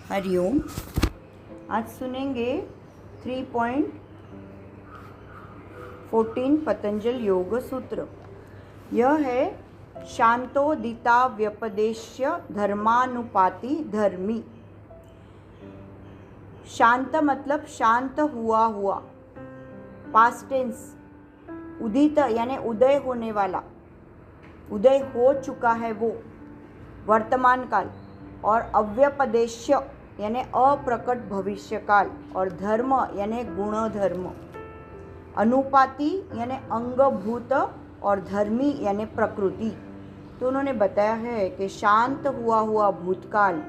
हरिओम। आज सुनेंगे 3.14 पतंजल योग सूत्र। यह है शांतोदिता व्यपदेश्य धर्मानुपाति धर्मी। शांत मतलब शांत हुआ हुआ, पास्ट टेंस। उदित यानी उदय होने वाला, उदय हो चुका है वो, वर्तमान काल। और अव्यपदेश्य यानी अप्रकट भविष्य काल। और धर्म यानी गुण धर्म। अनुपाति यानी अंगभूत और धर्मी यानी प्रकृति। तो उन्होंने बताया है कि शांत हुआ हुआ भूतकाल,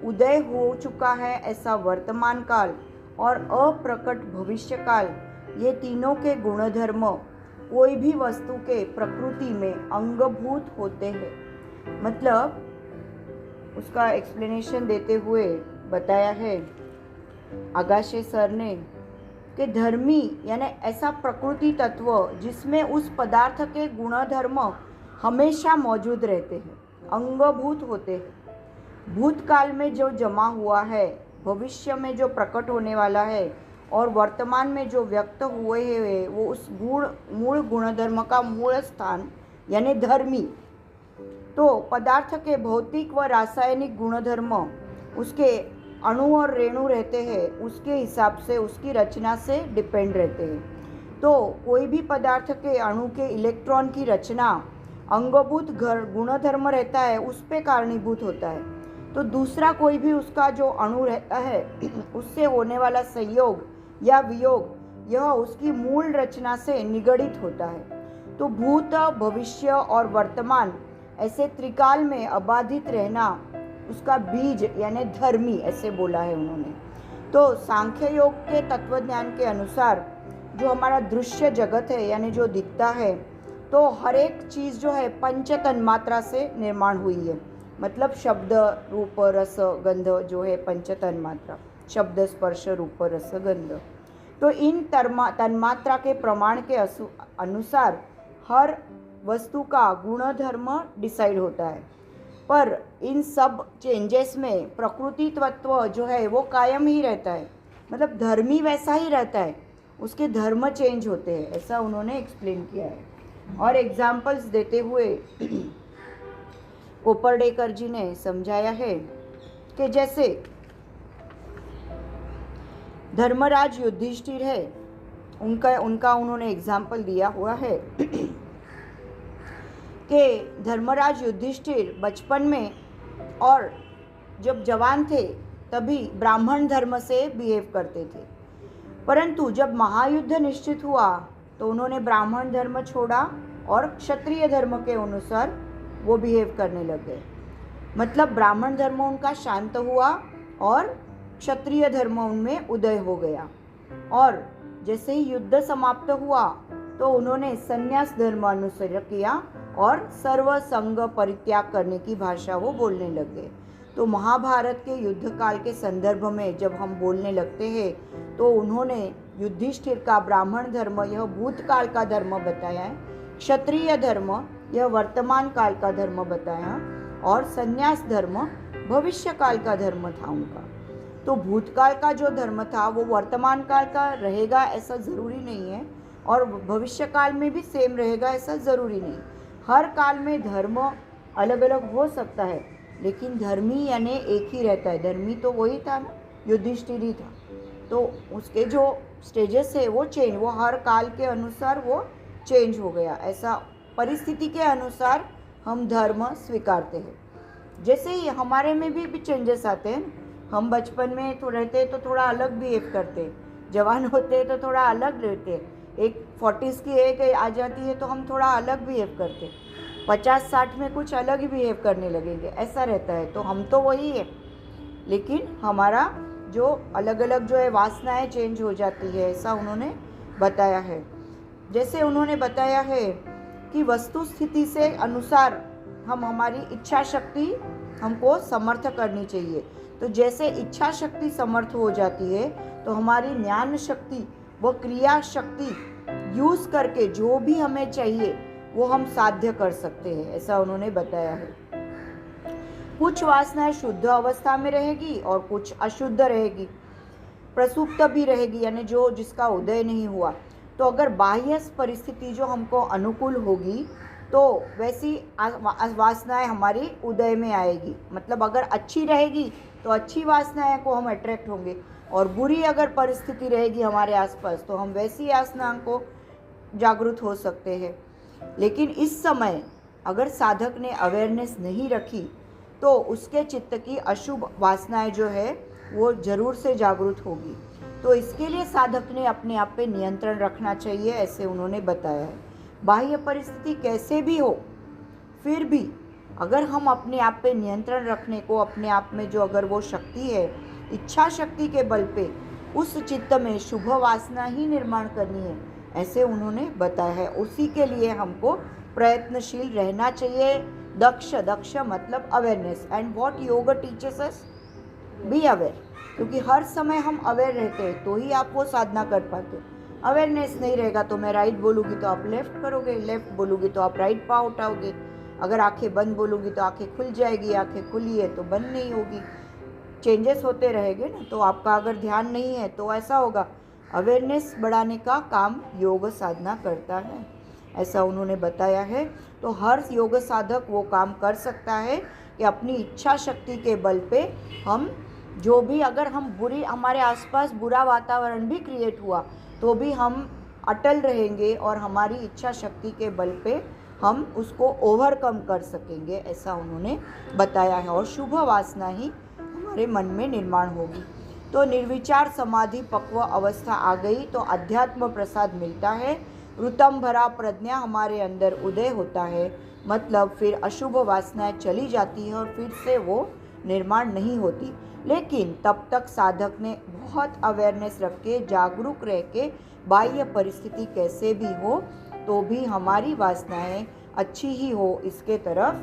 उदय हो चुका है ऐसा वर्तमान काल और अप्रकट भविष्य काल, ये तीनों के गुण धर्म कोई भी वस्तु के प्रकृति में अंगभूत होते हैं। मतलब उसका एक्सप्लेनेशन देते हुए बताया है आगाशे सर ने कि धर्मी यानी ऐसा प्रकृति तत्व जिसमें उस पदार्थ के गुण धर्म हमेशा मौजूद रहते हैं, अंगभूत होते हैं। भूतकाल में जो जमा हुआ है, भविष्य में जो प्रकट होने वाला है और वर्तमान में जो व्यक्त हुए हैं, वो उस मूल गुणधर्म का मूल स्थान यानी धर्मी। तो पदार्थ के भौतिक व रासायनिक गुणधर्म उसके अणु और रेणु रहते हैं, उसके हिसाब से उसकी रचना से डिपेंड रहते हैं। तो कोई भी पदार्थ के अणु के इलेक्ट्रॉन की रचना अंगभूत गुणधर्म रहता है, उस पे कारणीभूत होता है। तो दूसरा कोई भी उसका जो अणु रहता है उससे होने वाला संयोग या वियोग, यह उसकी मूल रचना से निगडित होता है। तो भूत, भविष्य और वर्तमान ऐसे त्रिकाल में अबाधित रहना उसका बीज यानी धर्मी, ऐसे बोला है उन्होंने। तो सांख्य योग के तत्वज्ञान के अनुसार जो हमारा दृश्य जगत है यानी जो दिखता है, तो हर एक चीज़ जो है पंच तन्मात्रा से निर्माण हुई है। मतलब शब्द, रूप, रस, गंध जो है पंच तन्मात्रा, शब्द, स्पर्श, रूप, रस, गंध। तो इन तन्मात्रा के प्रमाण के अनुसार हर वस्तु का गुण धर्म डिसाइड होता है। पर इन सब चेंजेस में प्रकृति तत्व जो है वो कायम ही रहता है। मतलब धर्मी वैसा ही रहता है, उसके धर्म चेंज होते हैं, ऐसा उन्होंने एक्सप्लेन किया है। और एग्जाम्पल्स देते हुए कोपरडेकर जी ने समझाया है कि जैसे धर्मराज युधिष्ठिर है, उनका उन्होंने एग्जाम्पल दिया हुआ है कि धर्मराज युधिष्ठिर बचपन में और जब जवान थे तभी ब्राह्मण धर्म से बिहेव करते थे, परंतु जब महायुद्ध निश्चित हुआ तो उन्होंने ब्राह्मण धर्म छोड़ा और क्षत्रिय धर्म के अनुसार वो बिहेव करने लग गए। मतलब ब्राह्मण धर्म उनका शांत हुआ और क्षत्रिय धर्म उनमें उदय हो गया। और जैसे ही युद्ध समाप्त हुआ तो उन्होंने संन्यास धर्म अनुसरण किया और सर्व संग परित्याग करने की भाषा वो बोलने लग गए। तो महाभारत के युद्ध काल के संदर्भ में जब हम बोलने लगते हैं तो उन्होंने युधिष्ठिर का ब्राह्मण धर्म यह भूतकाल का धर्म बताया है, क्षत्रिय धर्म यह वर्तमान काल का धर्म बताया और संन्यास धर्म भविष्य काल का धर्म था उनका। तो भूतकाल का जो धर्म था वो वर्तमान काल का रहेगा ऐसा ज़रूरी नहीं है, और भविष्य काल में भी सेम रहेगा ऐसा ज़रूरी नहीं। हर काल में धर्म अलग अलग हो सकता है, लेकिन धर्मी यानी एक ही रहता है। धर्मी तो वही था ना, युधिष्ठिर ही था। तो उसके जो स्टेजेस है वो चेंज, वो हर काल के अनुसार वो चेंज हो गया। ऐसा परिस्थिति के अनुसार हम धर्म स्वीकारते हैं। जैसे ही हमारे में भी चेंजेस आते हैं। हम बचपन में तो रहते हैं तो थोड़ा अलग बिहेव करते हैं, जवान होते हैं तो थोड़ा अलग रहते हैं, एक 40s की एज आ जाती है तो हम थोड़ा अलग बिहेव करते, 50-60 में कुछ अलग ही बिहेव करने लगेंगे, ऐसा रहता है। तो हम तो वही है, लेकिन हमारा जो अलग अलग जो है वासनाएं चेंज हो जाती है, ऐसा उन्होंने बताया है। जैसे उन्होंने बताया है कि वस्तु स्थिति से अनुसार हम हमारी इच्छा शक्ति हमको समर्थ करनी चाहिए। तो जैसे इच्छा शक्ति समर्थ हो जाती है तो हमारी ज्ञान शक्ति वो क्रिया शक्ति यूज़ करके जो भी हमें चाहिए वो हम साध्य कर सकते हैं, ऐसा उन्होंने बताया है। कुछ वासनाएं शुद्ध अवस्था में रहेगी और कुछ अशुद्ध रहेगी, प्रसुप्त भी रहेगी, यानी जो जिसका उदय नहीं हुआ। तो अगर बाह्य परिस्थिति जो हमको अनुकूल होगी तो वैसी वासनाएं हमारी उदय में आएगी। मतलब अगर अच्छी रहेगी तो अच्छी वासनाएं को हम अट्रैक्ट होंगे, और बुरी अगर परिस्थिति रहेगी हमारे आसपास तो हम वैसी वासनाओं को जागरूक हो सकते हैं। लेकिन इस समय अगर साधक ने अवेयरनेस नहीं रखी तो उसके चित्त की अशुभ वासनाएं जो है वो जरूर से जागरूक होगी। तो इसके लिए साधक ने अपने आप पे नियंत्रण रखना चाहिए, ऐसे उन्होंने बताया है। बाह्य परिस्थिति कैसे भी हो, फिर भी अगर हम अपने आप पे नियंत्रण रखने को, अपने आप में जो अगर वो शक्ति है, इच्छा शक्ति के बल पे उस चित्त में शुभ वासना ही निर्माण करनी है, ऐसे उन्होंने बताया है। उसी के लिए हमको प्रयत्नशील रहना चाहिए। दक्ष मतलब अवेयरनेस, एंड व्हाट योग टीचर्स अस, बी अवेयर। क्योंकि हर समय हम अवेयर रहते हैं तो ही आप वो साधना कर पाते हो। अवेयरनेस नहीं रहेगा तो मैं राइट बोलूँगी तो आप लेफ्ट करोगे, लेफ्ट बोलूँगी तो आप राइट पाँव उठाओगे, अगर आंखें बंद बोलूँगी तो आंखें खुल जाएगी, आंखें खुली है तो बंद नहीं होगी। चेंजेस होते रहेंगे ना। तो आपका अगर ध्यान नहीं है तो ऐसा होगा। अवेयरनेस बढ़ाने का काम योग साधना करता है, ऐसा उन्होंने बताया है। तो हर योग साधक वो काम कर सकता है कि अपनी इच्छा शक्ति के बल पे हम जो भी, अगर हम हमारे आसपास बुरा वातावरण भी क्रिएट हुआ तो भी हम अटल रहेंगे और हमारी इच्छा शक्ति के बल पे हम उसको ओवरकम कर सकेंगे, ऐसा उन्होंने बताया है। और शुभ वासना ही हमारे मन में निर्माण होगी। तो निर्विचार समाधि पक्व अवस्था आ गई तो अध्यात्म प्रसाद मिलता है, ऋतम भरा प्रज्ञा हमारे अंदर उदय होता है। मतलब फिर अशुभ वासनाएं चली जाती है और फिर से वो निर्माण नहीं होती। लेकिन तब तक साधक ने बहुत अवेयरनेस रख के, जागरूक रह के, बाह्य परिस्थिति कैसे भी हो तो भी हमारी वासनाएं अच्छी ही हो, इसके तरफ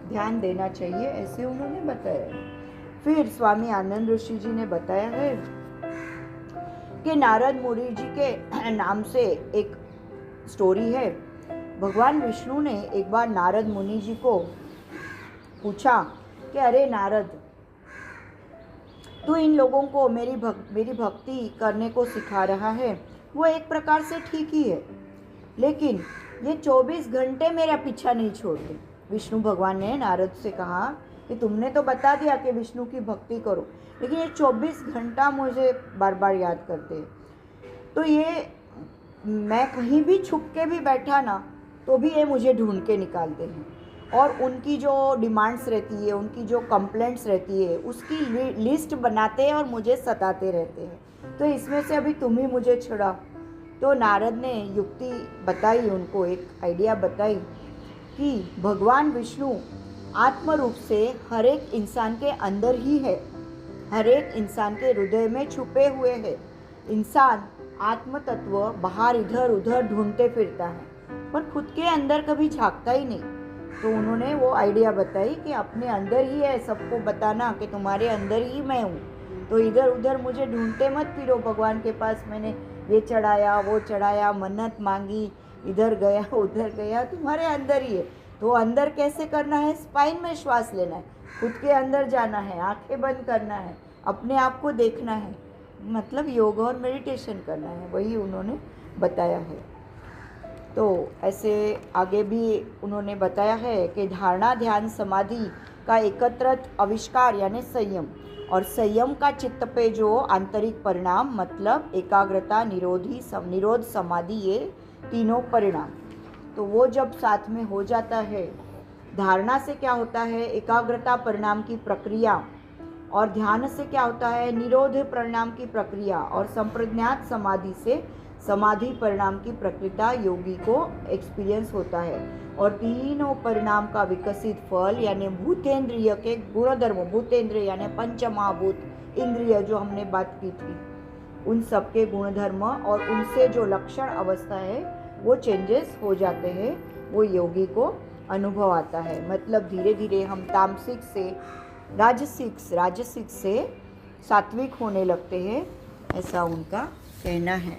ध्यान देना चाहिए, ऐसे उन्होंने बताया। फिर स्वामी आनंद ऋषि जी ने बताया है कि नारद मुनि जी के नाम से एक स्टोरी है। भगवान विष्णु ने एक बार नारद मुनि जी को पूछा कि अरे नारद, तू इन लोगों को मेरी भक्ति करने को सिखा रहा है, वो एक प्रकार से ठीक ही है, लेकिन ये 24 घंटे मेरा पीछा नहीं छोड़ते। विष्णु भगवान ने नारद से कहा कि तुमने तो बता दिया कि विष्णु की भक्ति करो, लेकिन ये 24 घंटा मुझे बार बार याद करते हैं। तो ये मैं कहीं भी छुप के भी बैठा ना तो भी ये मुझे ढूंढ के निकालते हैं, और उनकी जो डिमांड्स रहती है, उनकी जो कंप्लेंट्स रहती है, उसकी लिस्ट बनाते हैं और मुझे सताते रहते हैं। तो इसमें से अभी तुम ही मुझे छुड़ा। तो नारद ने युक्ति बताई, उनको एक आइडिया बताई कि भगवान विष्णु आत्म रूप से हर एक इंसान के अंदर ही है, हर एक इंसान के हृदय में छुपे हुए हैं। इंसान आत्म तत्व बाहर इधर उधर ढूंढते फिरता है पर खुद के अंदर कभी झांकता ही नहीं। तो उन्होंने वो आइडिया बताई कि अपने अंदर ही है, सबको बताना कि तुम्हारे अंदर ही मैं हूँ। तो इधर उधर मुझे ढूंढते मत फिरो, भगवान के पास मैंने ये चढ़ाया वो चढ़ाया, मन्नत मांगी, इधर गया उधर गया, तुम्हारे अंदर ही है। तो अंदर कैसे करना है? स्पाइन में श्वास लेना है, खुद के अंदर जाना है, आंखें बंद करना है, अपने आप को देखना है, मतलब योग और मेडिटेशन करना है, वही उन्होंने बताया है। तो ऐसे आगे भी उन्होंने बताया है कि धारणा ध्यान समाधि का एकत्रित आविष्कार यानी संयम, और संयम का चित्त पे जो आंतरिक परिणाम मतलब एकाग्रता, निरोध समाधि, ये तीनों परिणाम, तो वो जब साथ में हो जाता है, धारणा से क्या होता है? एकाग्रता परिणाम की प्रक्रिया, और ध्यान से क्या होता है? निरोध परिणाम की प्रक्रिया, और संप्रज्ञात समाधि से समाधि परिणाम की प्रक्रिया योगी को एक्सपीरियंस होता है। और तीनों परिणाम का विकसित फल यानी भूतेंद्रिय के गुणधर्म, भूतेंद्रिय यानी पंचमहाभूत इंद्रिय जो हमने बात की थी, उन सब के गुणधर्म और उनसे जो लक्षण अवस्था है वो चेंजेस हो जाते हैं, वो योगी को अनुभव आता है। मतलब धीरे धीरे हम तामसिक से राजसिक से सात्विक होने लगते हैं, ऐसा उनका कहना है।